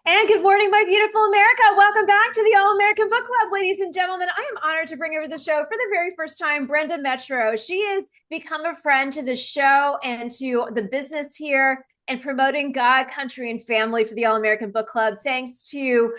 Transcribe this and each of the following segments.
And good morning, my beautiful America. Welcome back to the All American Book Club, ladies and gentlemen. I am honored to bring over the show for the very first time, Brenda Metro. She has become a friend to the show and to the business here and promoting God, country, and family for the All American Book Club, thanks to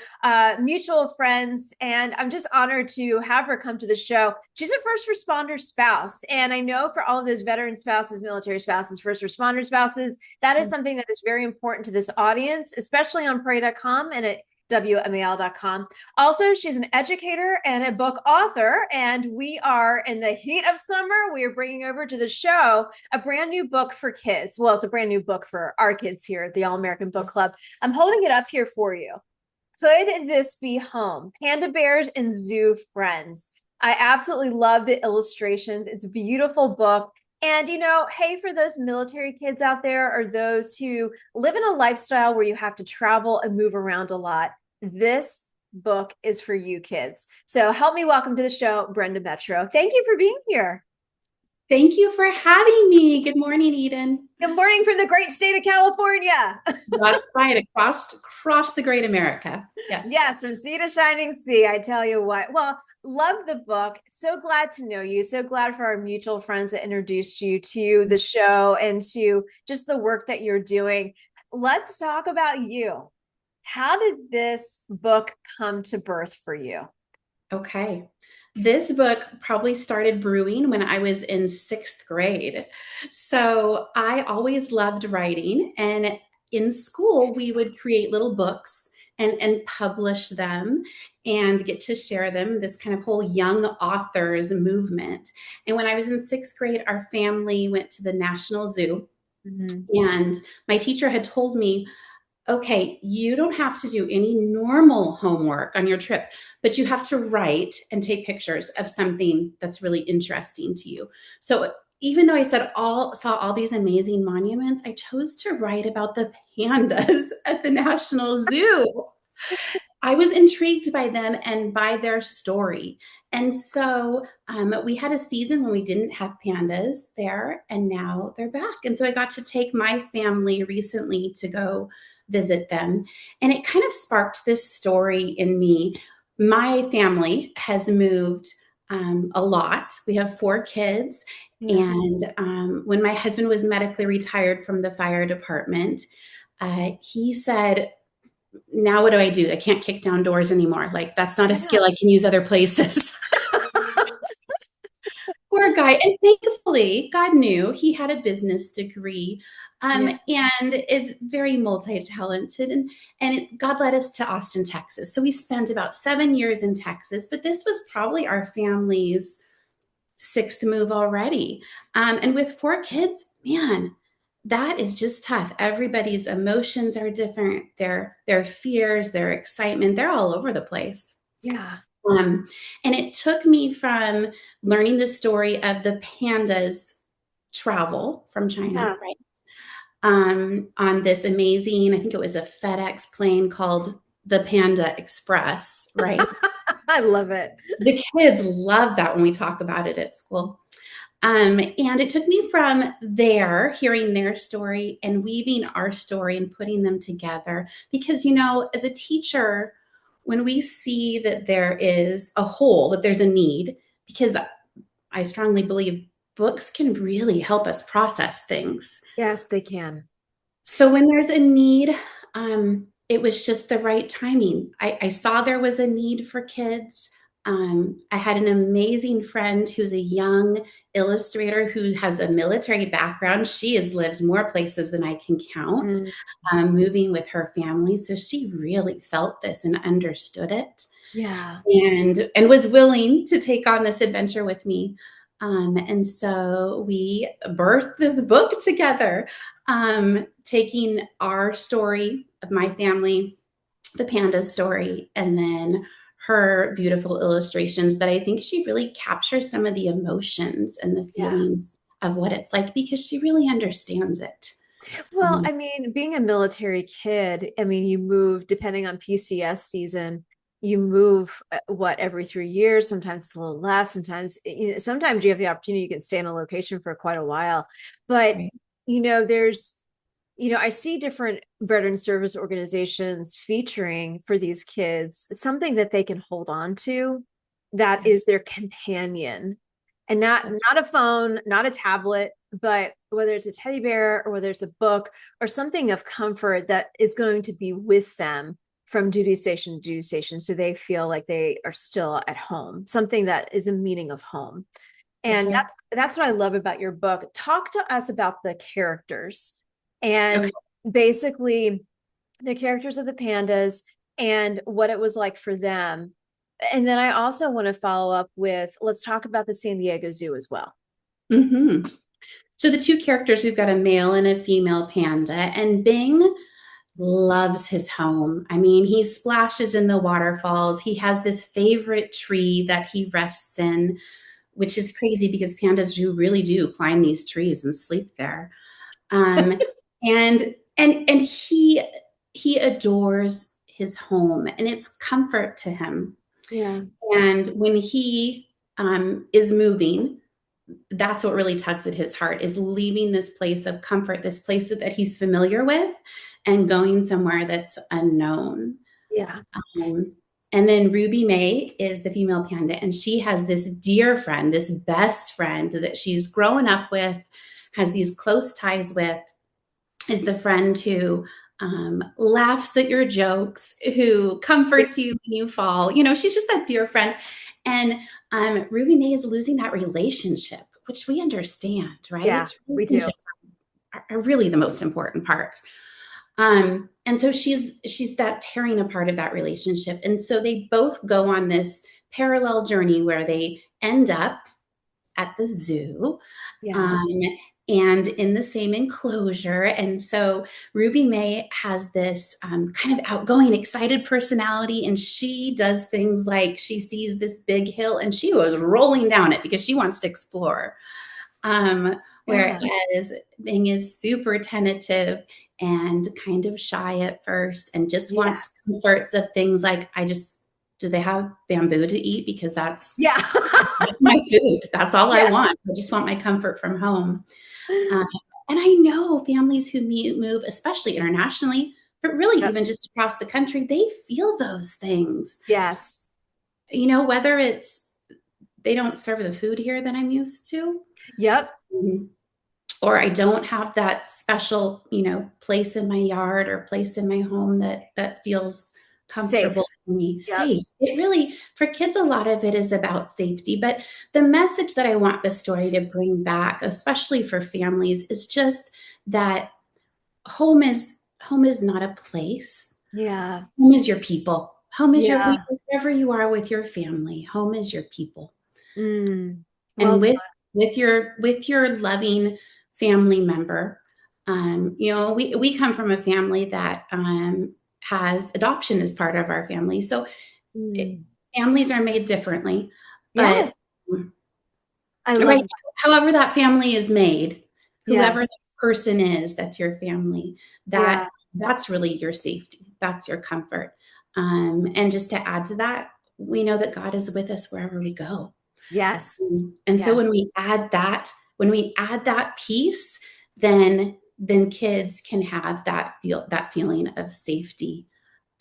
mutual friends. And I'm just honored to have her come to the show. She's a first responder spouse. And I know for all of those veteran spouses, military spouses, first responder spouses, that is something that is very important to this audience, especially on pray.com and at WMAL.com. Also, she's an educator and a book author, and we are in the heat of summer. We are bringing over to the show a brand new book for kids. Well, it's a brand new book for our kids here at the All American Book Club. I'm holding it up here for you. Could This Be Home? Panda Bears and Zoo Friends. I absolutely love the illustrations. It's a beautiful book. And, hey, for those military kids out there or those who live in a lifestyle where you have to travel and move around a lot, this book is for you kids. So help me welcome to the show, Brenda Metro. Thank you for being here. Thank you for having me. Good morning, Eden. Good morning from the great state of California. That's right, across the great America. Yes. Yes, from sea to shining sea. I tell you what. Well, love the book. So glad to know you. So glad for our mutual friends that introduced you to the show and to just the work that you're doing. Let's talk about you. How did this book come to birth for you? Okay. This book probably started brewing when I was in sixth grade. So I always loved writing. And in school, we would create little books and publish them and get to share them, this kind of whole young authors movement. And when I was in sixth grade, our family went to the National Zoo. And my teacher had told me, okay, you don't have to do any normal homework on your trip, but you have to write and take pictures of something that's really interesting to you. So even though I saw all these amazing monuments, I chose to write about the pandas at the National Zoo. I was intrigued by them and by their story. And so we had a season when we didn't have pandas there, and now they're back. And so I got to take my family recently to go visit them. And it kind of sparked this story in me. My family has moved a lot. We have 4 kids. And when my husband was medically retired from the fire department, he said, now what do I do? I can't kick down doors anymore. Like, that's not a skill I can use other places. Poor guy. And thankfully, God knew he had a business degree and is very multi-talented. And God led us to Austin, Texas. So we spent about 7 years in Texas, but this was probably our family's 6th move already. And with 4 kids, man, that is just tough. Everybody's emotions are different. Their fears, their excitement, they're all over the place. Yeah. And it took me from learning the story of the pandas travel from China, right? On this amazing, I think it was a FedEx plane called the Panda Express, right? I love it. The kids love that when we talk about it at school. And it took me from there, hearing their story and weaving our story and putting them together. Because, as a teacher, when we see that there is a hole, that there's a need, because I strongly believe books can really help us process things. Yes, they can. So when there's a need, it was just the right timing. I saw there was a need for kids. I had an amazing friend who's a young illustrator who has a military background. She has lived more places than I can count, moving with her family. So she really felt this and understood it. Yeah. And was willing to take on this adventure with me. And so we birthed this book together, taking our story of my family, the panda story, and then her beautiful illustrations that I think she really captures some of the emotions and the feelings of what it's like, because she really understands it. Well, I mean, being a military kid, I mean, you move depending on PCS season, you move every 3 years, sometimes it's a little less, sometimes you have the opportunity, you can stay in a location for quite a while. But Right. there's I see different veteran service organizations featuring for these kids something that they can hold on to that Yes, is their companion, and not that's not a phone, not a tablet, but whether it's a teddy bear or whether it's a book or something of comfort that is going to be with them from duty station to duty station, so they feel like they are still at home, something that is a meaning of home. that's And right. that's what I love about your book. Talk to us about the characters and Okay. basically the characters of the pandas and what it was like for them. And then I also want to follow up with, let's talk about the San Diego Zoo as well. hmm So the two characters, we've got a male and a female panda, and Bing loves his home. I mean, he splashes in the waterfalls. He has this favorite tree that he rests in, which is crazy because pandas really do climb these trees and sleep there. Um, and he adores his home, and it's comfort to him. Yeah. And when he is moving, that's what really tugs at his heart, is leaving this place of comfort, this place that he's familiar with, and going somewhere that's unknown. Yeah. Um, and then Ruby May is the female panda, and she has this dear friend, this best friend that she's grown up with, has these close ties with, is the friend who laughs at your jokes, who comforts you when you fall. You know, she's just that dear friend. And Ruby May is losing that relationship, which we understand, Yeah, right? we do. Relationships are really the most important part. And so she's that tearing apart of that relationship. And so they both go on this parallel journey where they end up at the zoo, Yeah. um, and in the same enclosure. And so Ruby May has this kind of outgoing, excited personality, and she does things like she sees this big hill and she goes rolling down it because she wants to explore. Um, Yeah. Whereas Bing is super tentative and kind of shy at first and just wants Yes. comforts of things like, do they have bamboo to eat? Because Yeah. that's my food. That's all I Yeah. want. I just want my comfort from home. Um, and I know families who move, especially internationally, but really Yep. even just across the country, they feel those things. Yes. You know, whether it's they don't serve the food here that I'm used to, Yep. mhm, or I don't have that special, place in my yard or place in my home that feels Safe. comfortable for me, Yep. safe. It really, for kids, a lot of it is about safety. But the message that I want the story to bring back, especially for families, is just that home is not a place. Yeah. Home is your people. Home is your Yeah. wherever you are with your family. Home is your people. Mm. And Well, with your loving family member, we come from a family that has adoption as part of our family, so it, mm. families are made differently, Yes. but um, I right, love that. however that family is made, whoever Yes. the person is that's your family, Yeah. that's really your safety, that's your comfort. And just to add to that, we know that God is with us wherever we go. Yes. And so Yes. when we add that piece, then kids can have that feeling of safety,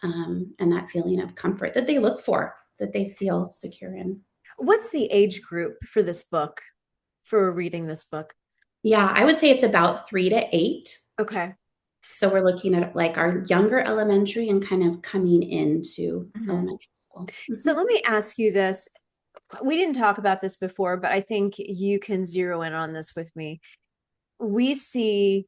and that feeling of comfort that they look for, that they feel secure in. What's the age group for this book, for reading this book? Yeah, I would say it's about 3 to 8. Okay. So we're looking at like our younger elementary and kind of coming into Mhm. elementary school. So Mhm. let me ask you this. We didn't talk about this before, but I think you can zero in on this with me. We see,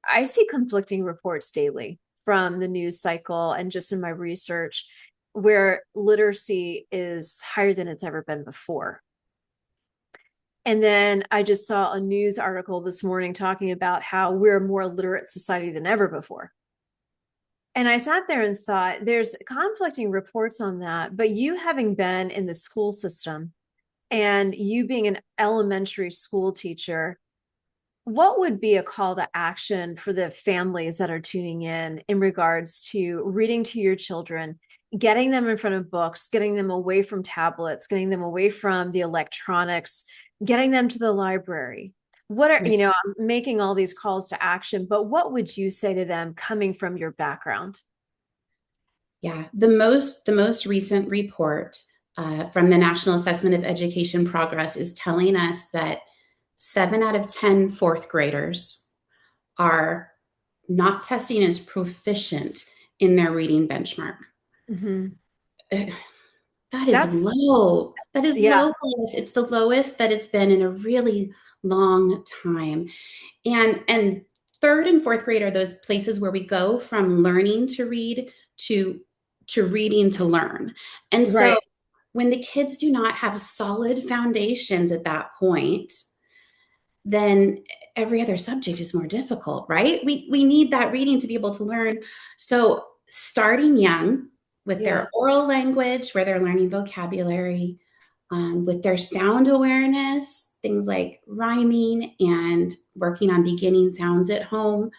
I see conflicting reports daily from the news cycle and just in my research where literacy is higher than it's ever been before. And then I just saw a news article this morning talking about how we're a more literate society than ever before. And I sat there and thought, there's conflicting reports on that, but you having been in the school system and you being an elementary school teacher, what would be a call to action for the families that are tuning in regards to reading to your children, getting them in front of books, getting them away from tablets, getting them away from the electronics, getting them to the library? What are, Right. I'm making all these calls to action, but what would you say to them coming from your background? Yeah, the most recent report from the National Assessment of Education Progress is telling us that 7 out of 10 fourth graders are not testing as proficient in their reading benchmark. Hmm. Eh, That is That's, low. That is yeah, low for us. It's the lowest that it's been in a really long time. And third and fourth grade are those places where we go from learning to read to reading to learn. And so right. when the kids do not have solid foundations at that point, then every other subject is more difficult, right? We need that reading to be able to learn. So starting young with Yeah. their oral language, where they're learning vocabulary, with their sound awareness, things like rhyming and working on beginning sounds at home,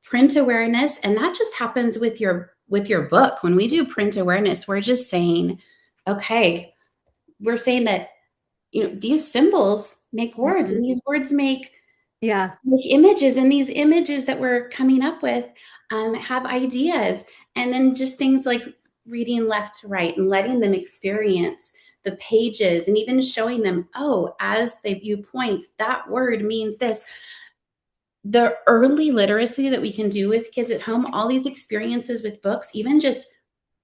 print awareness, and that just happens with your book. When we do print awareness, we're just saying, okay, we're saying that these symbols make words, Mhm. and these words Yeah. make images, and these images that we're coming up with have ideas, and then just things like reading left to right and letting them experience the pages and even showing them, oh, as you point, that word means this. The early literacy that we can do with kids at home, all these experiences with books, even just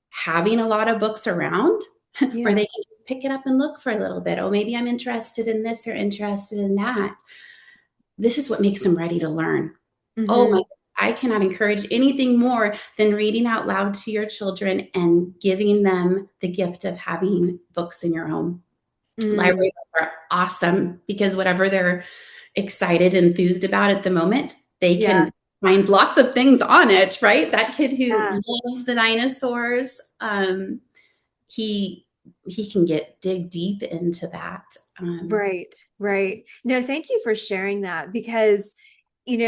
having a lot of books around where Yeah. they can just pick it up and look for a little bit. Oh, maybe I'm interested in this or interested in that. This is what makes them ready to learn. Oh my, Hmm. I cannot encourage anything more than reading out loud to your children and giving them the gift of having books in your home. Mm. Library books are awesome because whatever they're excited, enthused about at the moment, they Yeah. can find lots of things on it, right? That kid Yeah. who loves the dinosaurs, he he can dig deep into that. Right, right. No, thank you for sharing that because,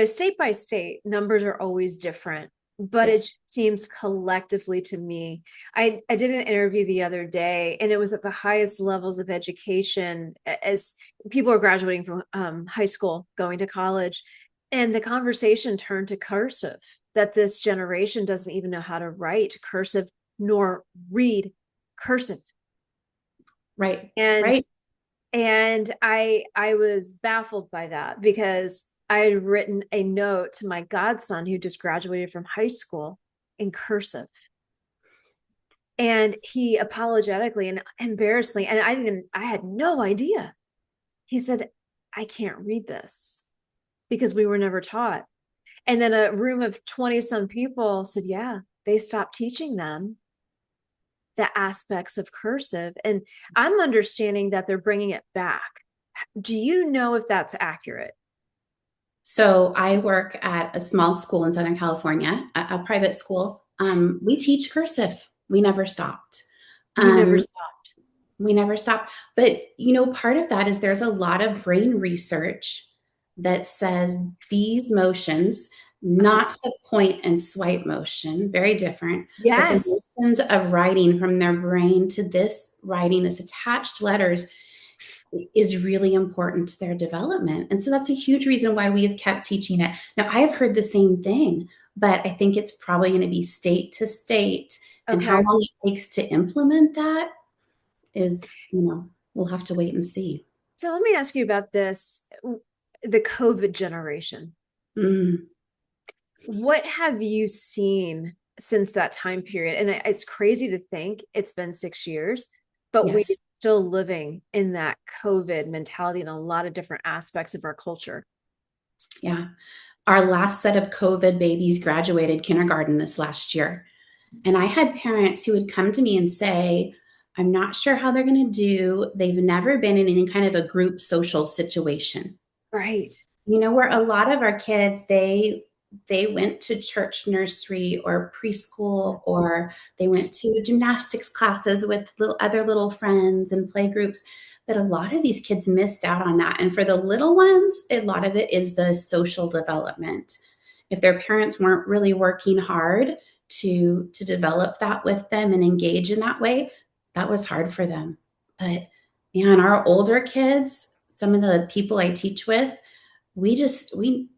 state by state, numbers are always different, but it Yes. just seems collectively to me. I did an interview the other day, and it was at the highest levels of education as people are graduating from high school, going to college, and the conversation turned to cursive, that this generation doesn't even know how to write cursive nor read cursive. Right. And Right. I was baffled by that because I had written a note to my godson who just graduated from high school in cursive. And he apologetically and embarrassingly, and I had no idea. He said, I can't read this because we were never taught. And then a room of 20 some people said, yeah, they stopped teaching them the aspects of cursive. And I'm understanding that they're bringing it back. Do you know if that's accurate? So I work at a small school in Southern California, a private school. We teach cursive. We never stopped. You never Um, stopped. we never stopped. But part of that is there's a lot of brain research that says these motions, Uh-huh. not the point and swipe motion, very different, but the Yes. motions of writing from their brain to this writing, this attached letters is really important to their development. And so that's a huge reason why we have kept teaching it. Now, I have heard the same thing, but I think it's probably going to be state to state. And how Okay. long it takes to implement that is, we'll have to wait and see. So let me ask you about this, the COVID generation. Mm, What have you seen since that time period? And it's crazy to think it's been 6 years, but we're yes. still living in that COVID mentality in a lot of different aspects of our culture. Yeah. Our last set of COVID babies graduated kindergarten this last year. And I had parents who would come to me and say, I'm not sure how they're going to do. They've never been in any kind of a group social situation. Right. Where a lot of our kids, they went to church nursery or preschool, or they went to gymnastics classes with other little friends and play groups. But a lot of these kids missed out on that. And for the little ones, a lot of it is the social development. If their parents weren't really working hard to develop that with them and engage in that way, that was hard for them. But man, our older kids, some of the people I teach with, we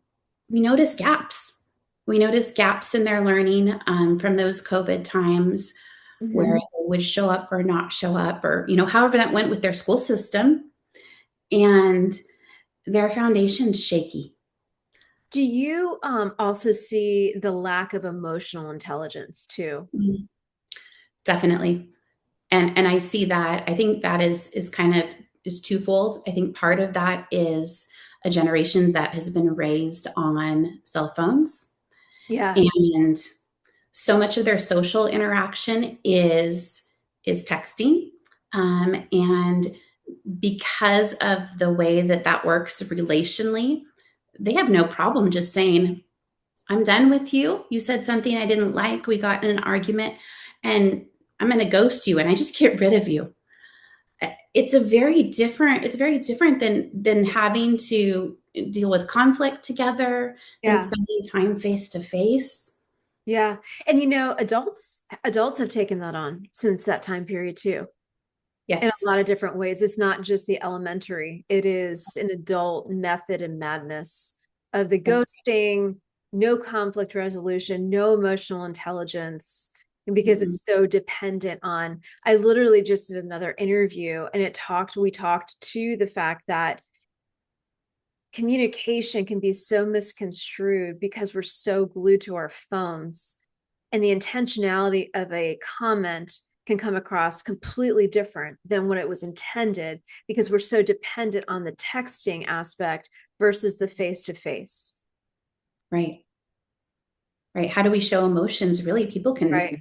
notice gaps. We notice gaps in their learning from those COVID times where Mhm. they would show up or not show up, or however that went with their school system, and their foundation's shaky. Do you also see the lack of emotional intelligence too? Mhm. Definitely. And I see that. I think that is kind of is twofold. I think part of that is a generation that has been raised on cell phones, Yeah. and so much of their social interaction is texting, and because of the way that that works relationally, they have no problem just saying, I'm done with you. You said something I didn't like. We got in an argument, and I'm going to ghost you, and I just get rid of you. It's very different than having to deal with conflict together, than Yeah. spending time face to face. Yeah. And adults have taken that on since that time period too. In a lot of Yes, different ways. It's not just the elementary, it is an adult method and madness of the that's ghosting, no conflict resolution, no emotional intelligence, because mm-mm, it's so dependent on. I literally just did another interview and we talked to the fact that communication can be so misconstrued because we're so glued to our phones, and the intentionality of a comment can come across completely different than what it was intended because we're so dependent on the texting aspect versus the face to face. right. Right. How do we show emotions? Really, people can Right.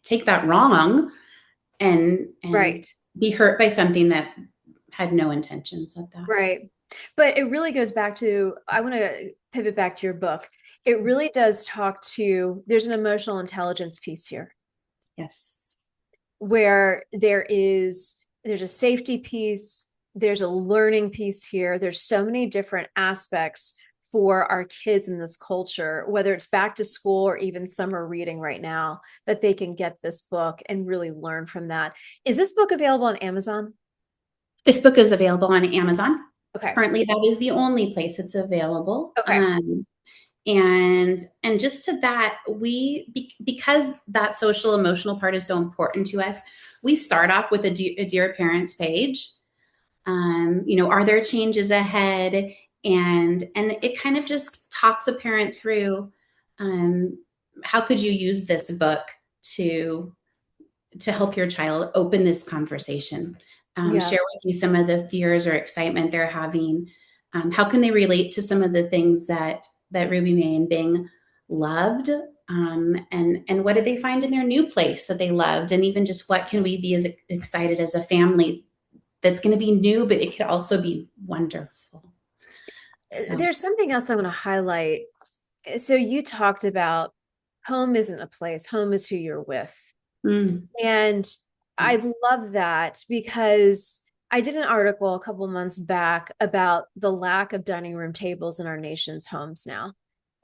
take that wrong and Right. be hurt by something that had no intentions of that. Right. But it really goes back to, I want to pivot back to your book. It really does talk to, there's an emotional intelligence piece here Yes. where there's a safety piece, there's a learning piece here. There's so many different aspects for our kids in this culture, whether it's back to school or even summer reading right now, that they can get this book and really learn from that. Is this book available on Amazon? This book is available on Amazon. Okay. Currently, that is the only place it's available. Okay. And just to that, because that social emotional part is so important to us, we start off with a Dear Parents page. Are there changes ahead? And it kind of just talks a parent through, um, how could you use this book to to help your child open this conversation, Yeah. share with you some of the fears or excitement they're having. How can they relate to some of the things that Ruby May and Bing loved? And what did they find in their new place that they loved? And even just what can we be as excited as a family that's going to be new, but it could also be wonderful. So, There's something else I want to highlight. So you talked about home isn't a place, home is who you're with. mm, And I love that because I did an article a couple months back about the lack of dining room tables in our nation's homes now.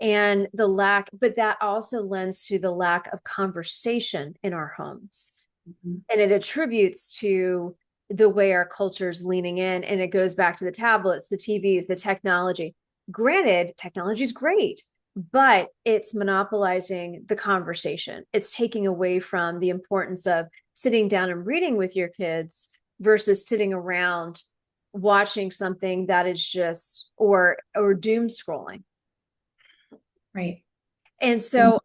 And but that also lends to the lack of conversation in our homes. mhm, And it attributes to the way our culture is leaning in. And it goes back to the tablets, the TVs, the technology. Granted, technology is great, but it's monopolizing the conversation. It's taking away from the importance of sitting down and reading with your kids versus sitting around watching something that is just or doom scrolling. right. And Mm, so,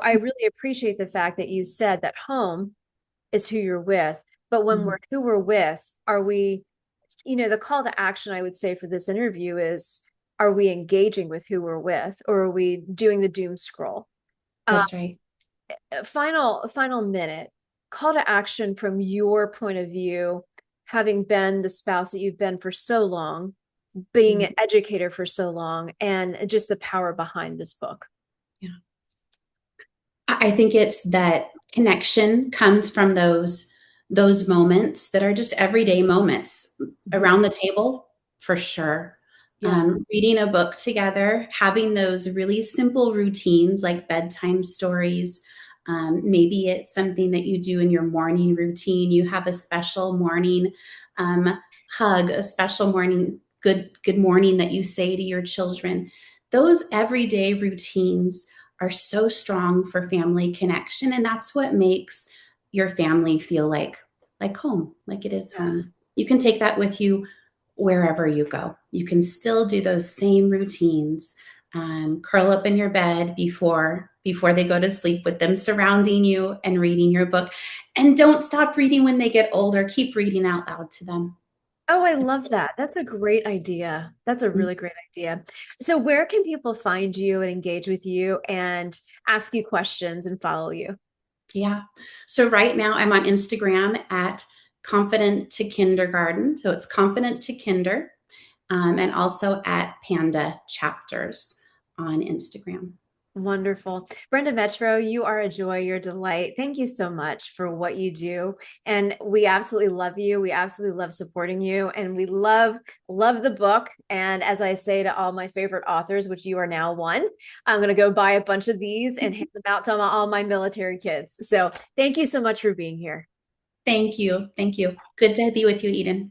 I really appreciate the fact that you said that home is who you're with. But when mhm. we're who we're with, are we, the call to action I would say for this interview is, are we engaging with who we're with, or are we doing the doom scroll? Uh, That's right. final minute call to action from your point of view, having been the spouse that you've been for so long, being Mm, an educator for so long, and just the power behind this book. yeah. I think it's that connection comes from those moments that are just everyday moments Mhm. around the table, for sure. Yeah. Reading a book together, having those really simple routines like bedtime stories. Maybe it's something that you do in your morning routine. You have a special morning um, hug, a special morning good morning that you say to your children. Those everyday routines are so strong for family connection, and that's what makes your family feel like home, like it is Yeah. home. You can take that with you wherever you go. You can still do those same routines. Curl up in your bed before they go to sleep with them surrounding you and reading your book. And don't stop reading when they get older. Keep reading out loud to them. Oh, I It's love that. That's a great idea. That's a mm, really great idea. So, where can people find you and engage with you and ask you questions and follow you? yeah. So right now I'm on Instagram at Confident to Kindergarten. So it's Confident to Kinder, and also at Panda Chapters on Instagram. Wonderful. Brenda Metro, you are a joy, you're a delight. Thank you so much for what you do. And we absolutely love you. We absolutely love supporting you. And we love the book. And as I say to all my favorite authors, which you are now one, I'm going to go buy a bunch of these and hand them out to all my military kids. So thank you so much for being here. Thank you. Thank you. Good to be with you, Eden.